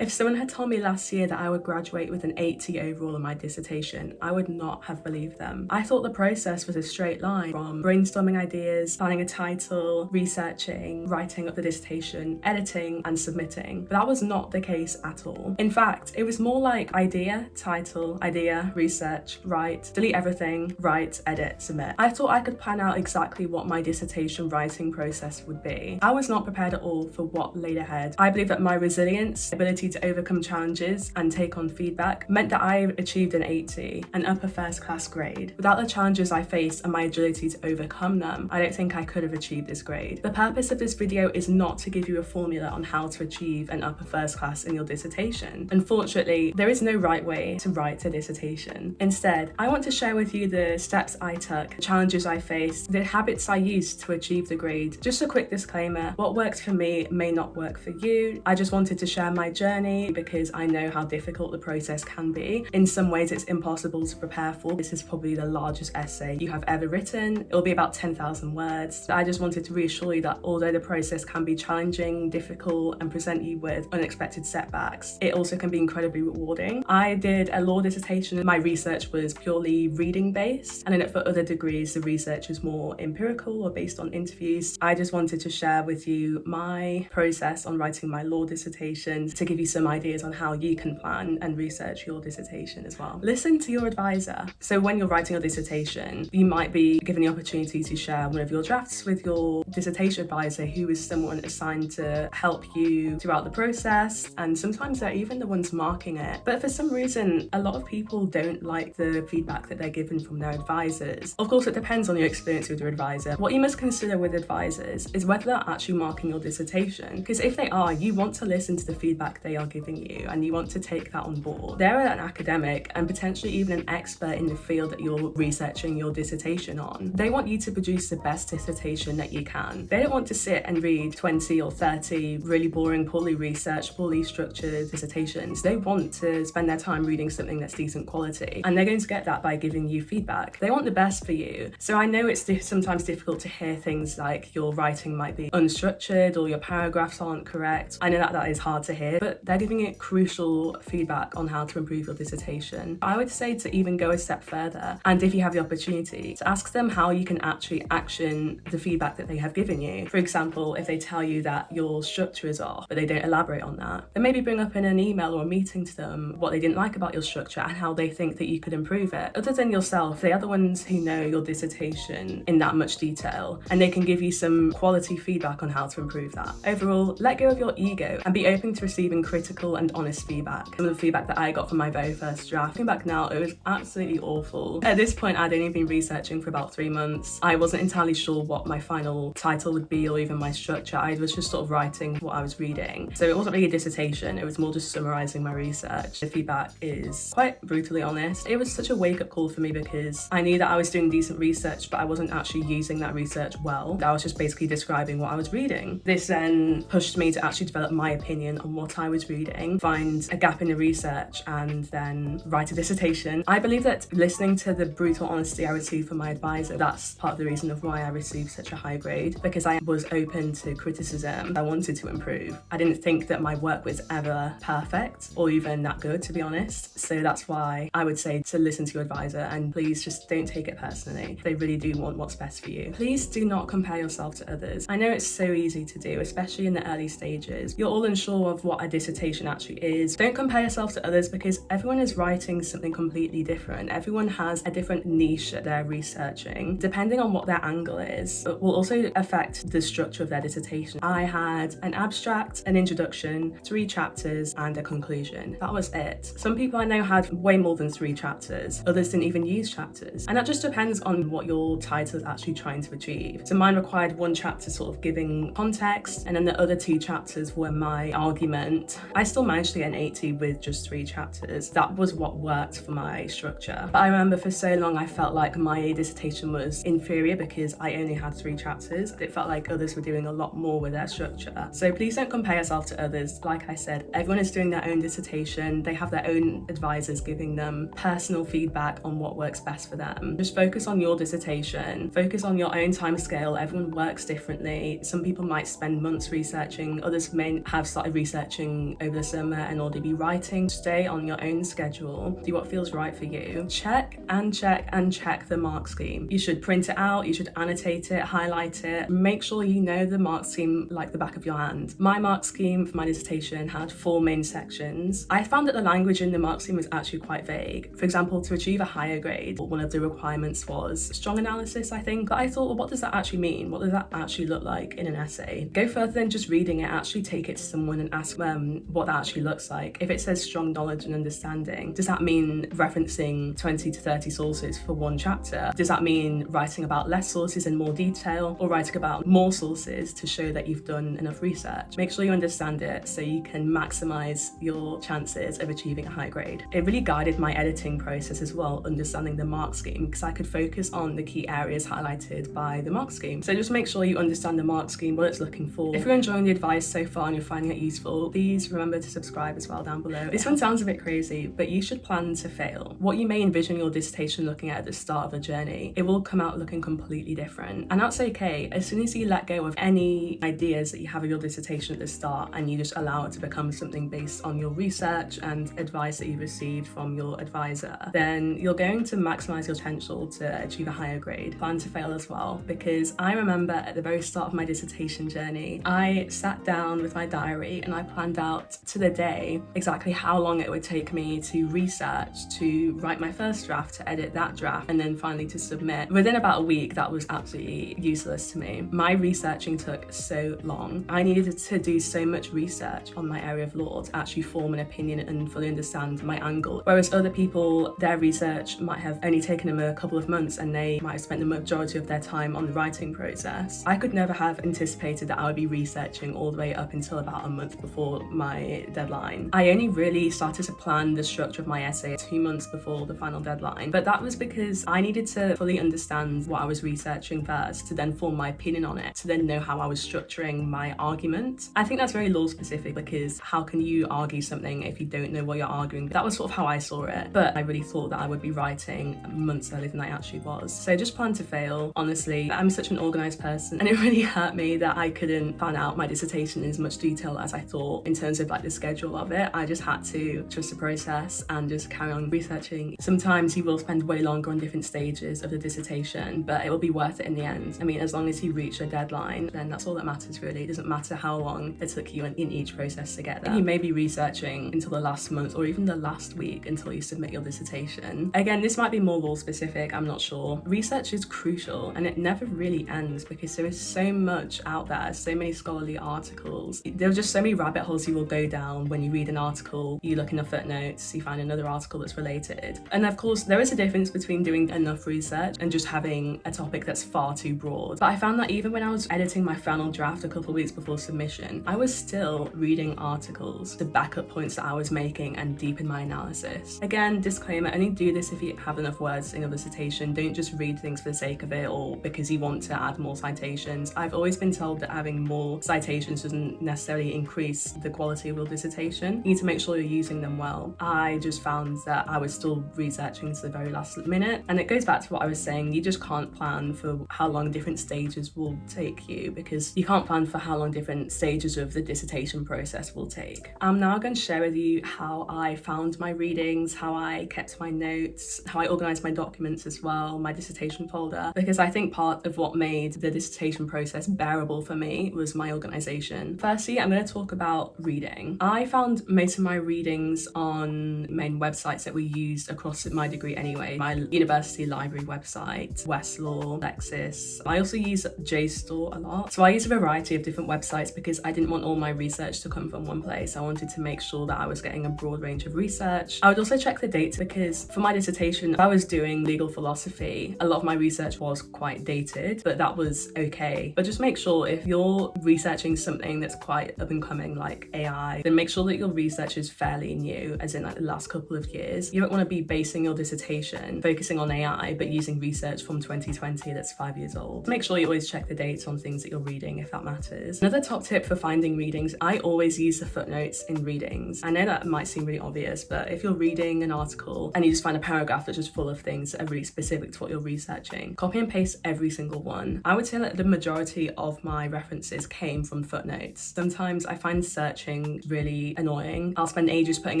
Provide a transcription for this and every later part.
If someone had told me last year that I would graduate with an 80 overall in my dissertation, I would not have believed them. I thought the process was a straight line from brainstorming ideas, planning a title, researching, writing up the dissertation, editing, and submitting. But that was not the case at all. In fact, it was more like idea, title, idea, research, write, delete everything, write, edit, submit. I thought I could plan out exactly what my dissertation writing process would be. I was not prepared at all for what lay ahead. I believe that my resilience, ability to overcome challenges and take on feedback meant that I achieved an 80, an upper first class grade. Without the challenges I faced and my agility to overcome them, I don't think I could have achieved this grade. The purpose of this video is not to give you a formula on how to achieve an upper first class in your dissertation. Unfortunately, there is no right way to write a dissertation. Instead, I want to share with you the steps I took, the challenges I faced, the habits I used to achieve the grade. Just a quick disclaimer, what works for me may not work for you. I just wanted to share my journey because I know how difficult the process can be. In some ways, it's impossible to prepare for. This is probably the largest essay you have ever written. It'll be about 10,000 words. I just wanted to reassure you that although the process can be challenging, difficult, and present you with unexpected setbacks, it also can be incredibly rewarding. I did a law dissertation. My research was purely reading based, and then for other degrees, the research is more empirical or based on interviews. I just wanted to share with you my process on writing my law dissertation to give you some ideas on how you can plan and research your dissertation as well. Listen to your advisor. So when you're writing your dissertation, you might be given the opportunity to share one of your drafts with your dissertation advisor, who is someone assigned to help you throughout the process, and sometimes they're even the ones marking it. But for some reason, a lot of people don't like the feedback that they're given from their advisors. Of course, it depends on your experience with your advisor. What you must consider with advisors is whether they're actually marking your dissertation, because if they are, you want to listen to the feedback they are giving you and you want to take that on board. They're an academic and potentially even an expert in the field that you're researching your dissertation on. They want you to produce the best dissertation that you can. They don't want to sit and read 20 or 30 really boring, poorly researched, poorly structured dissertations. They want to spend their time reading something that's decent quality, and they're going to get that by giving you feedback. They want the best for you. So I know it's sometimes difficult to hear things like your writing might be unstructured or your paragraphs aren't correct. I know that is hard to hear, but they're giving you crucial feedback on how to improve your dissertation. I would say to even go a step further, and if you have the opportunity, to ask them how you can actually action the feedback that they have given you. For example, if they tell you that your structure is off, but they don't elaborate on that, then maybe bring up in an email or a meeting to them what they didn't like about your structure and how they think that you could improve it. Other than yourself, they are the ones who know your dissertation in that much detail, and they can give you some quality feedback on how to improve that. Overall, let go of your ego and be open to receiving critical and honest feedback. Some of the feedback that I got from my very first draft, looking back now, it was absolutely awful. At this point, I'd only been researching for about 3 months. I wasn't entirely sure what my final title would be or even my structure. I was just sort of writing what I was reading. So it wasn't really a dissertation, it was more just summarising my research. The feedback is quite brutally honest. It was such a wake-up call for me because I knew that I was doing decent research, but I wasn't actually using that research well. I was just basically describing what I was reading. This then pushed me to actually develop my opinion on what I was reading, find a gap in the research, and then write a dissertation. I believe that listening to the brutal honesty I received from my advisor, that's part of the reason of why I received such a high grade, because I was open to criticism. I wanted to improve. I didn't think that my work was ever perfect or even that good, to be honest. So that's why I would say to listen to your advisor, and please just don't take it personally. They really do want what's best for you. Please do not compare yourself to others. I know it's so easy to do, especially in the early stages. You're all unsure of what a dissertation actually is. Don't compare yourself to others because everyone is writing something completely different. Everyone has a different niche that they're researching. Depending on what their angle is, it will also affect the structure of their dissertation. I had an abstract, an introduction, 3 chapters, and a conclusion. That was it. Some people I know had way more than 3 chapters. Others didn't even use chapters. And that just depends on what your title is actually trying to achieve. So mine required 1 chapter sort of giving context, and then the other 2 chapters were my argument. I still managed to get an 80 with just 3 chapters. That was what worked for my structure. But I remember for so long I felt like my dissertation was inferior because I only had 3 chapters. It felt like others were doing a lot more with their structure. So please don't compare yourself to others. Like I said, everyone is doing their own dissertation. They have their own advisors giving them personal feedback on what works best for them. Just focus on your dissertation. Focus on your own time scale. Everyone works differently. Some people might spend months researching. Others may have started researching studying over the summer and or to be writing, stay on your own schedule, do what feels right for you. Check and check and check the mark scheme. You should print it out, you should annotate it, highlight it, make sure you know the mark scheme like the back of your hand. My mark scheme for my dissertation had 4 main sections. I found that the language in the mark scheme was actually quite vague. For example, to achieve a higher grade, one of the requirements was strong analysis, I think. But I thought, well, what does that actually mean? What does that actually look like in an essay? Go further than just reading it, actually take it to someone and ask them what that actually looks like. If it says strong knowledge and understanding, does that mean referencing 20 to 30 sources for one chapter? Does that mean writing about less sources in more detail, or writing about more sources to show that you've done enough research? Make sure you understand it so you can maximize your chances of achieving a high grade. It really guided my editing process as well, understanding the mark scheme, because I could focus on the key areas highlighted by the mark scheme. So just make sure you understand the mark scheme, what it's looking for. If you're enjoying the advice so far and you're finding it useful, please remember to subscribe as well down below. This one sounds a bit crazy, but you should plan to fail. What you may envision your dissertation looking at the start of a journey, it will come out looking completely different. And that's okay. As soon as you let go of any ideas that you have of your dissertation at the start and you just allow it to become something based on your research and advice that you've received from your advisor, then you're going to maximize your potential to achieve a higher grade. Plan to fail as well, because I remember at the very start of my dissertation journey, I sat down with my diary and I planned out to the day exactly how long it would take me to research, to write my first draft, to edit that draft, and then finally to submit. Within about a week, that was absolutely useless to me. My researching took so long. I needed to do so much research on my area of law to actually form an opinion and fully understand my angle. Whereas other people, their research might have only taken them a couple of months and they might have spent the majority of their time on the writing process. I could never have anticipated that I would be researching all the way up until about a month before my deadline. I only really started to plan the structure of my essay 2 months before the final deadline, but that was because I needed to fully understand what I was researching first to then form my opinion on it, to then know how I was structuring my argument. I think that's very law specific, because how can you argue something if you don't know what you're arguing? That was sort of how I saw it, but I really thought that I would be writing months earlier than I actually was. So just plan to fail. Honestly, I'm such an organised person and it really hurt me that I couldn't plan out my dissertation in as much detail as I thought in terms of like the schedule of it. I just had to trust the process and just carry on researching. Sometimes you will spend way longer on different stages of the dissertation, but it will be worth it in the end. I mean, as long as you reach a deadline, then that's all that matters really. It doesn't matter how long it took you in each process to get there. You may be researching until the last month or even the last week until you submit your dissertation. Again, this might be more law specific, I'm not sure. Research is crucial and it never really ends because there is so much out there, so many scholarly articles. There are just so many rabbit holes you will go down when you read an article, you look in the footnotes, you find another article that's related. And of course, there is a difference between doing enough research and just having a topic that's far too broad. But I found that even when I was editing my final draft a couple of weeks before submission, I was still reading articles to back up points that I was making and deepen my analysis. Again, disclaimer, only do this if you have enough words in your dissertation. Don't just read things for the sake of it or because you want to add more citations. I've always been told that having more citations doesn't necessarily increase the quality of your dissertation. You need to make sure you're using them well. I just found that I was still researching to the very last minute, and it goes back to what I was saying. You just can't plan for how long different stages will take you, because you can't plan for how long different stages of the dissertation process will take. I'm now going to share with you how I found my readings, how I kept my notes, how I organised my documents as well, my dissertation folder, because I think part of what made the dissertation process bearable for me was my organisation. Firstly, I'm going to talk about reading. I found most of my readings on main websites that we used across my degree anyway. My university library website, Westlaw, Lexis. I also use JSTOR a lot. So I use a variety of different websites because I didn't want all my research to come from one place. I wanted to make sure that I was getting a broad range of research. I would also check the dates because for my dissertation, I was doing legal philosophy. A lot of my research was quite dated, but that was okay. But just make sure if you're researching something that's quite up and coming like AI, then make sure that your research is fairly new, as in like the last couple of years. You don't want to be basing your dissertation focusing on AI, but using research from 2020 that's 5 years old. Make sure you always check the dates on things that you're reading if that matters. Another top tip for finding readings, I always use the footnotes in readings. I know that might seem really obvious, but if you're reading an article and you just find a paragraph that's just full of things that are really specific to what you're researching, copy and paste every single one. I would say that the majority of my references came from footnotes. Sometimes I find searching something really annoying, I'll spend ages putting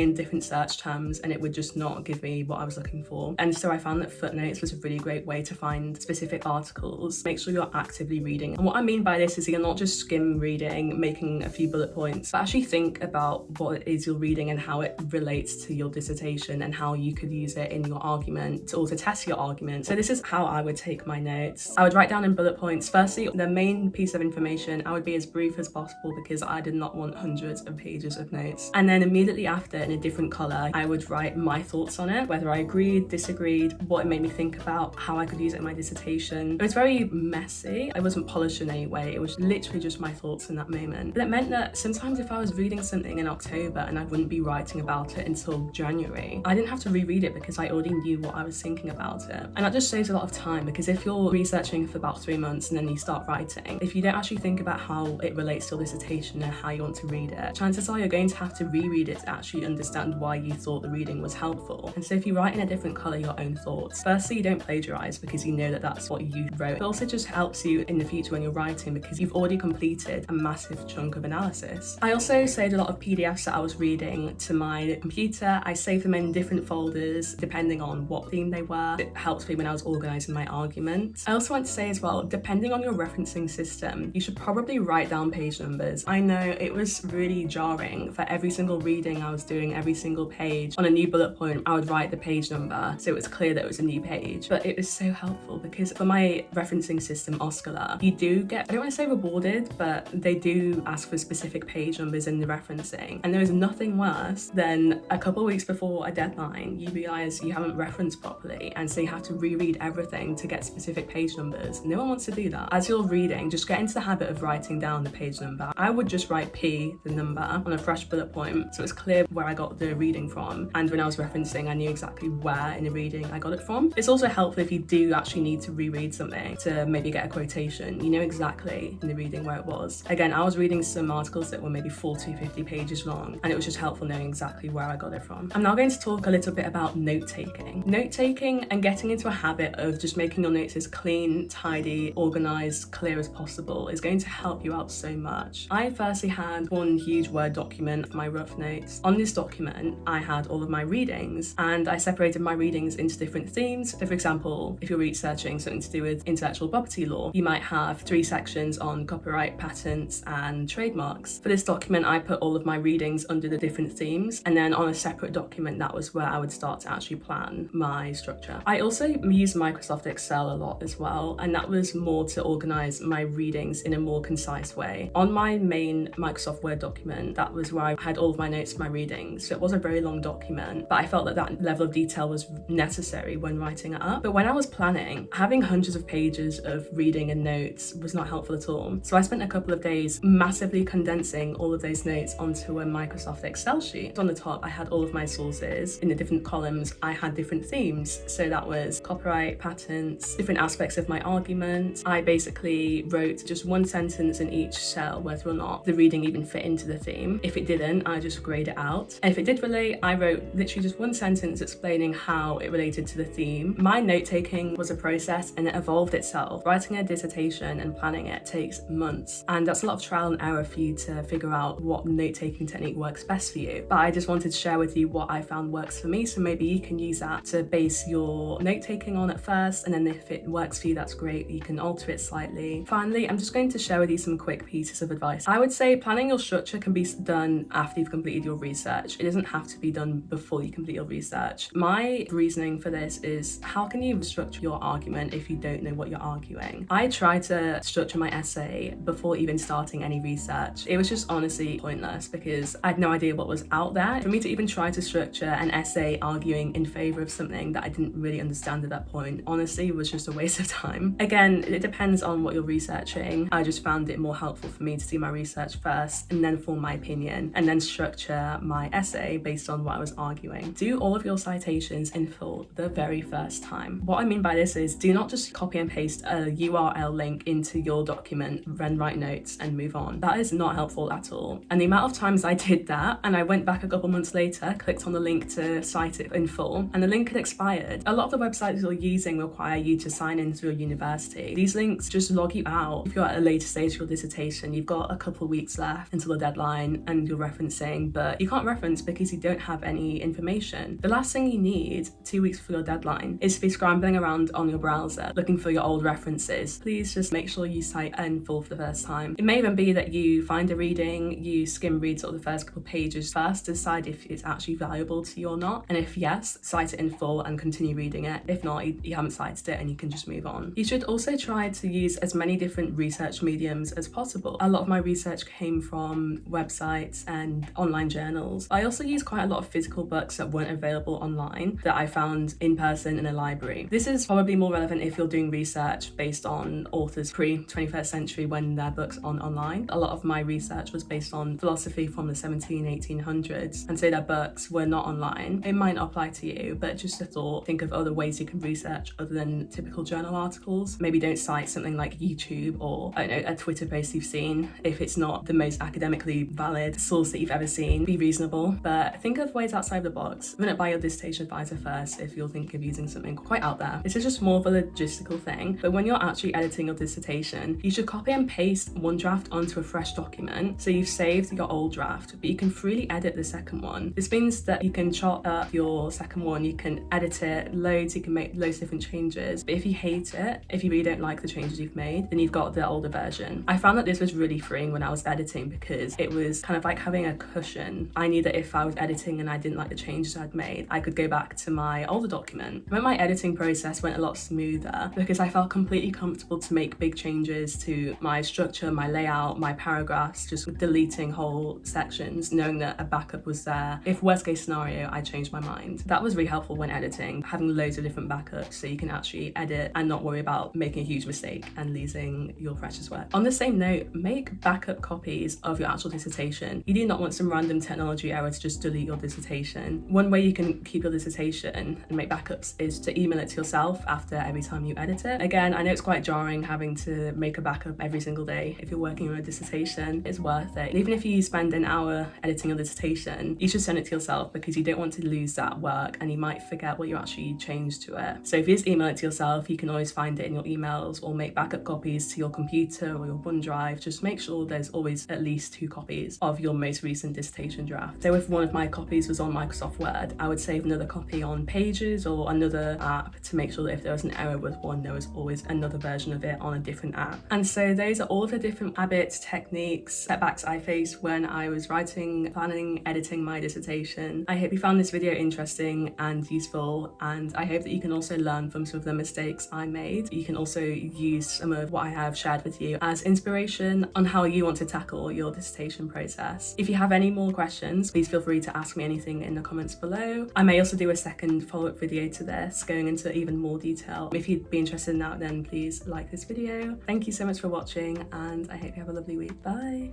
in different search terms and it would just not give me what I was looking for. And so I found that footnotes was a really great way to find specific articles. Make sure you're actively reading. And what I mean by this is you're not just skim reading, making a few bullet points, but actually think about what it is you're reading and how it relates to your dissertation and how you could use it in your argument or to test your argument. So this is how I would take my notes. I would write down in bullet points. Firstly, the main piece of information, I would be as brief as possible because I did not want hundreds of pages of notes. And then immediately after, in a different color, I would write my thoughts on it, whether I agreed, disagreed, what it made me think about, how I could use it in my dissertation. It was very messy. I wasn't polished in any way. It was literally just my thoughts in that moment. But it meant that sometimes if I was reading something in October and I wouldn't be writing about it until January, I didn't have to reread it because I already knew what I was thinking about it. And that just saves a lot of time, because if you're researching for about 3 months and then you start writing, if you don't actually think about how it relates to your dissertation and how you want to read it, chances are you're going to have to reread it to actually understand why you thought the reading was helpful. And so if you write in a different color your own thoughts, firstly, you don't plagiarize because you know that that's what you wrote. It also just helps you in the future when you're writing because you've already completed a massive chunk of analysis. I also saved a lot of PDFs that I was reading to my computer. I saved them in different folders depending on what theme they were. It helps me when I was organizing my argument. I also want to say as well, depending on your referencing system, you should probably write down page numbers. I know it was really jarring. For every single reading I was doing, every single page, on a new bullet point, I would write the page number so it was clear that it was a new page. But it was so helpful because for my referencing system, Oscala, you do get, I don't want to say rewarded, but they do ask for specific page numbers in the referencing. And there is nothing worse than a couple of weeks before a deadline, you realize you haven't referenced properly, and so you have to reread everything to get specific page numbers. No one wants to do that. As you're reading, just get into the habit of writing down the page number. I would just write P, the number, on a fresh bullet point, so it's clear where I got the reading from. And when I was referencing, I knew exactly where in the reading I got it from. It's also helpful if you do actually need to reread something to maybe get a quotation. You know exactly in the reading where it was. Again, I was reading some articles that were maybe 40, 50 pages long, and it was just helpful knowing exactly where I got it from. I'm now going to talk a little bit about note-taking. Note-taking and getting into a habit of just making your notes as clean, tidy, organized, clear as possible is going to help you out so much. I firstly had one huge Word document of my rough notes. On this document, I had all of my readings, and I separated my readings into different themes. So for example, if you're researching something to do with intellectual property law, you might have 3 sections on copyright, patents, and trademarks. For this document, I put all of my readings under the different themes, and then on a separate document, that was where I would start to actually plan my structure. I also use Microsoft Excel a lot as well, and that was more to organize my readings in a more concise way. On my main Microsoft Word document, that was where I had all of my notes for my readings. So it was a very long document, but I felt that that level of detail was necessary when writing it up. But when I was planning, having hundreds of pages of reading and notes was not helpful at all. So I spent a couple of days massively condensing all of those notes onto a Microsoft Excel sheet. On the top, I had all of my sources. In the different columns, I had different themes. So that was copyright, patents, different aspects of my argument. I basically wrote just one sentence in each cell, whether or not the reading even fit into the theme. If it didn't, I just grayed it out. And if it did relate, I wrote literally just one sentence explaining how it related to the theme. My note-taking was a process and it evolved itself. Writing a dissertation and planning it takes months, and that's a lot of trial and error for you to figure out what note-taking technique works best for you. But I just wanted to share with you what I found works for me, so maybe you can use that to base your note-taking on at first, and then if it works for you, that's great. You can alter it slightly. Finally, I'm just going to share with you some quick pieces of advice. I would say planning your structure can be done after you've completed your research. It doesn't have to be done before you complete your research. My reasoning for this is, how can you structure your argument if you don't know what you're arguing? I tried to structure my essay before even starting any research. It was just honestly pointless because I had no idea what was out there. For me to even try to structure an essay arguing in favor of something that I didn't really understand at that point, honestly, was just a waste of time. Again, it depends on what you're researching. I just found it more helpful for me to do my research first and then form my opinion and then structure my essay based on what I was arguing. Do all of your citations in full the very first time. What I mean by this is, do not just copy and paste a URL link into your document, then write notes and move on. That is not helpful at all. And the amount of times I did that and I went back a couple months later, clicked on the link to cite it in full, and the link had expired. A lot of the websites you're using require you to sign into your university. These links just log you out. If you're at a later stage of your dissertation, you've got a couple of weeks left until the deadline outline and your referencing, but you can't reference because you don't have any information. The last thing you need 2 weeks before your deadline is to be scrambling around on your browser looking for your old references. Please just make sure you cite in full for the first time. It may even be that you find a reading, you skim read sort of the first couple pages first, decide if it's actually valuable to you or not, and if yes, cite it in full and continue reading it. If not, you haven't cited it and you can just move on. You should also try to use as many different research mediums as possible. A lot of my research came from websites and online journals. I also use quite a lot of physical books that weren't available online that I found in person in a library. This is probably more relevant if you're doing research based on authors pre-21st century when their books aren't online. A lot of my research was based on philosophy from the 1800s, and so their books were not online. It might not apply to you, but just a thought, think of other ways you can research other than typical journal articles. Maybe don't cite something like YouTube or, I don't know, a Twitter post you've seen. If it's not the most academically valid source that you've ever seen, be reasonable, but think of ways outside the box. Run it by your dissertation advisor first if you're thinking of using something quite out there. This is just more of a logistical thing, but when you're actually editing your dissertation, you should copy and paste one draft onto a fresh document. So you've saved your old draft, but you can freely edit the second one. This means that you can chop up your second one, you can edit it loads, you can make loads of different changes. But if you hate it, if you really don't like the changes you've made, then you've got the older version. I found that this was really freeing when I was editing because it was kind of like having a cushion. I knew that if I was editing and I didn't like the changes I'd made, I could go back to my older document. But my editing process went a lot smoother because I felt completely comfortable to make big changes to my structure, my layout, my paragraphs, just deleting whole sections, knowing that a backup was there. If worst case scenario, I changed my mind. That was really helpful when editing, having loads of different backups so you can actually edit and not worry about making a huge mistake and losing your precious work. On the same note, make backup copies of your actual dissertation. You do not want some random technology error to just delete your dissertation. One way you can keep your dissertation and make backups is to email it to yourself after every time you edit it. Again, I know it's quite jarring having to make a backup every single day. If you're working on a dissertation, it's worth it. Even if you spend an hour editing your dissertation, you should send it to yourself because you don't want to lose that work and you might forget what you actually changed to it. So if you just email it to yourself, you can always find it in your emails or make backup copies to your computer or your OneDrive. Just make sure there's always at least 2 copies of your most recent dissertation draft. So if one of my copies was on Microsoft Word, I would save another copy on Pages or another app to make sure that if there was an error with one, there was always another version of it on a different app. And so those are all of the different habits, techniques, setbacks I faced when I was writing, planning, editing my dissertation. I hope you found this video interesting and useful, and I hope that you can also learn from some of the mistakes I made. You can also use some of what I have shared with you as inspiration on how you want to tackle your dissertation process. If you have any more questions, please feel free to ask me anything in the comments below. I may also do a second follow-up video to this, going into even more detail. If you'd be interested in that, then please like this video. Thank you so much for watching, and I hope you have a lovely week. Bye.